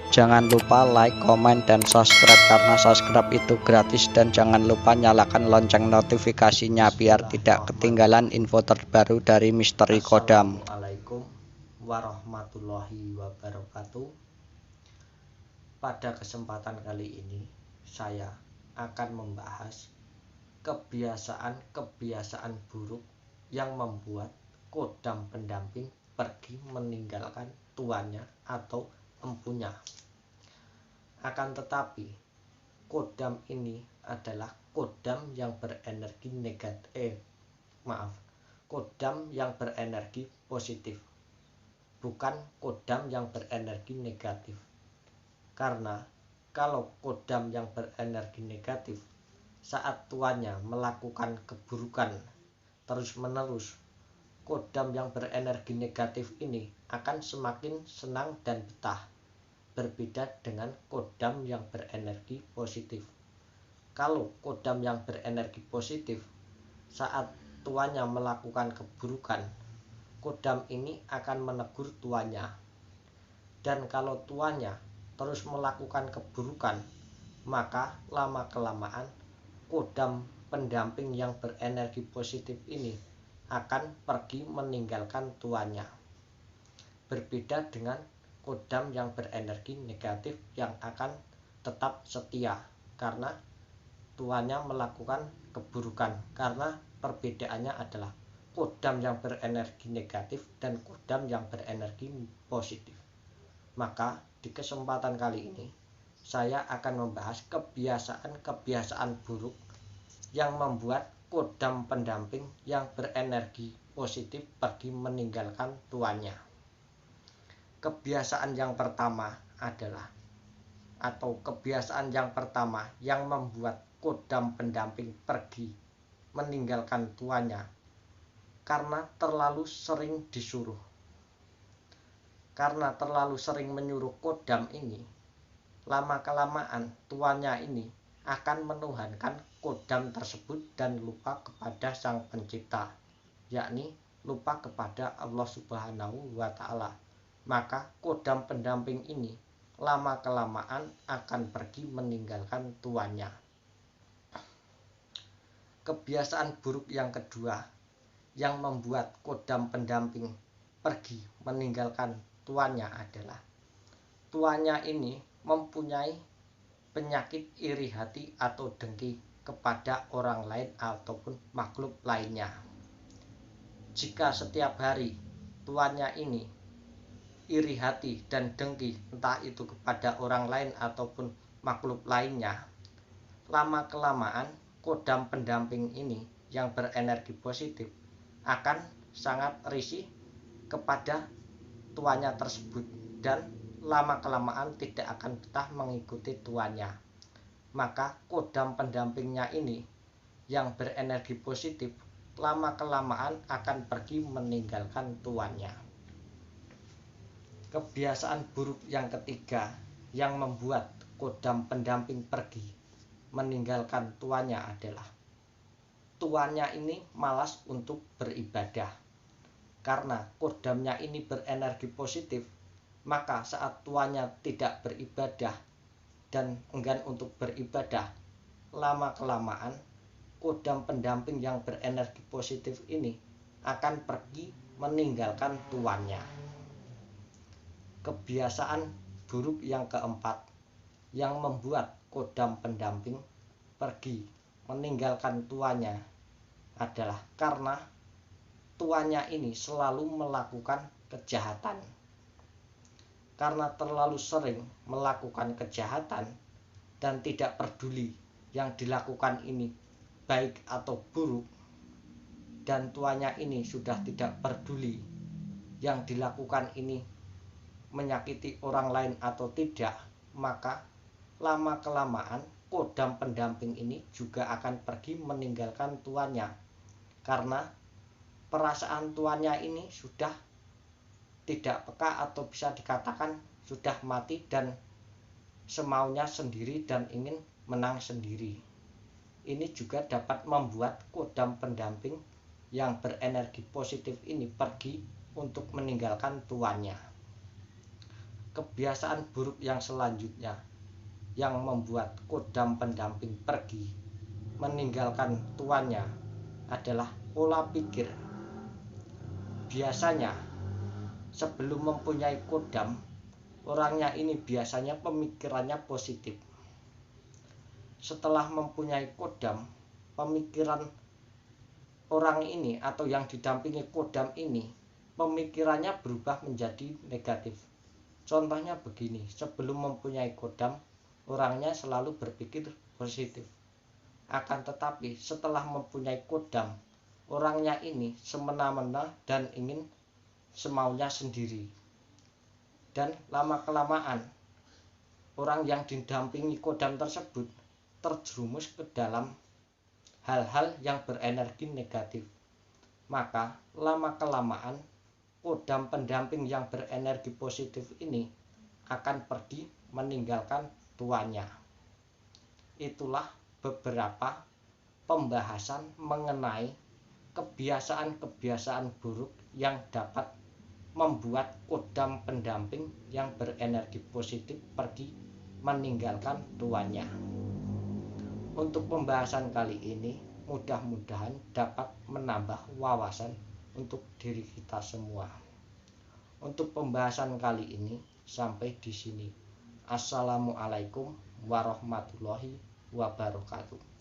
Jangan lupa like, komen, dan subscribe karena subscribe itu gratis, dan jangan lupa nyalakan lonceng notifikasinya biar tidak ketinggalan info terbaru dari Misteri Kodam. Assalamualaikum warahmatullahi wabarakatuh. Pada kesempatan kali ini saya akan membahas kebiasaan-kebiasaan buruk yang membuat kodam pendamping pergi meninggalkan tuannya atau empunya. Akan tetapi kodam ini adalah kodam yang berenergi kodam yang berenergi positif, bukan kodam yang berenergi negatif. Karena kalau kodam yang berenergi negatif, saat tuannya melakukan keburukan terus-menerus, kodam yang berenergi negatif ini akan semakin senang dan betah. Berbeda dengan kodam yang berenergi positif. Kalau kodam yang berenergi positif, saat tuannya melakukan keburukan, kodam ini akan menegur tuannya. Dan kalau tuannya terus melakukan keburukan, maka lama-kelamaan kodam pendamping yang berenergi positif ini akan pergi meninggalkan tuannya. Berbeda dengan kodam yang berenergi negatif yang akan tetap setia karena tuannya melakukan keburukan. Karena perbedaannya adalah kodam yang berenergi negatif dan kodam yang berenergi positif. Maka di kesempatan kali ini saya akan membahas kebiasaan-kebiasaan buruk yang membuat kodam pendamping yang berenergi positif pergi meninggalkan tuannya. Kebiasaan yang pertama yang membuat kodam pendamping pergi meninggalkan tuannya karena terlalu sering disuruh. Karena terlalu sering menyuruh kodam ini, lama-kelamaan tuannya ini akan menuhankan kodam tersebut dan lupa kepada Sang Pencipta, yakni lupa kepada Allah Subhanahu wa Ta'ala. Maka kodam pendamping ini lama-kelamaan akan pergi meninggalkan tuannya. Kebiasaan buruk yang kedua yang membuat kodam pendamping pergi meninggalkan tuannya adalah tuannya ini mempunyai penyakit iri hati atau dengki kepada orang lain ataupun makhluk lainnya. Jika setiap hari tuannya ini iri hati dan dengki entah itu kepada orang lain ataupun makhluk lainnya, lama-kelamaan kodam pendamping ini yang berenergi positif akan sangat risih kepada tuannya tersebut dan lama-kelamaan tidak akan betah mengikuti tuannya. Maka kodam pendampingnya ini yang berenergi positif lama-kelamaan akan pergi meninggalkan tuannya. Kebiasaan buruk yang ketiga yang membuat kodam pendamping pergi meninggalkan tuannya adalah tuannya ini malas untuk beribadah. Karena kodamnya ini berenergi positif, maka saat tuannya tidak beribadah dan enggan untuk beribadah, lama-kelamaan kodam pendamping yang berenergi positif ini akan pergi meninggalkan tuannya. Kebiasaan buruk yang keempat yang membuat kodam pendamping pergi meninggalkan tuannya adalah karena tuannya ini selalu melakukan kejahatan. Karena terlalu sering melakukan kejahatan dan tidak peduli yang dilakukan ini baik atau buruk, dan tuannya ini sudah tidak peduli yang dilakukan ini menyakiti orang lain atau tidak, maka lama-kelamaan kodam pendamping ini juga akan pergi meninggalkan tuannya. Karena perasaan tuannya ini sudah tidak peka atau bisa dikatakan sudah mati dan semaunya sendiri dan ingin menang sendiri. Ini juga dapat membuat kodam pendamping yang berenergi positif ini pergi untuk meninggalkan tuannya. kebiasaan buruk yang selanjutnya yang membuat kodam pendamping pergi meninggalkan tuannya adalah pola pikir. Biasanya sebelum mempunyai kodam, orangnya ini biasanya pemikirannya positif. Setelah mempunyai kodam, pemikiran orang ini atau yang didampingi kodam ini, pemikirannya berubah menjadi negatif. Contohnya begini, sebelum mempunyai kodam, orangnya selalu berpikir positif. Akan tetapi setelah mempunyai kodam, orangnya ini semena-mena dan ingin semaunya sendiri. Dan lama-kelamaan, orang yang didampingi kodam tersebut terjerumus ke dalam hal-hal yang berenergi negatif. Maka lama-kelamaan, kodam pendamping yang berenergi positif ini akan pergi meninggalkan tuannya. Itulah beberapa pembahasan mengenai kebiasaan-kebiasaan buruk yang dapat membuat kodam pendamping yang berenergi positif pergi meninggalkan tuannya. Untuk pembahasan kali ini mudah-mudahan dapat menambah wawasan untuk diri kita semua. Untuk pembahasan kali ini sampai di sini. Assalamualaikum warahmatullahi wabarakatuh.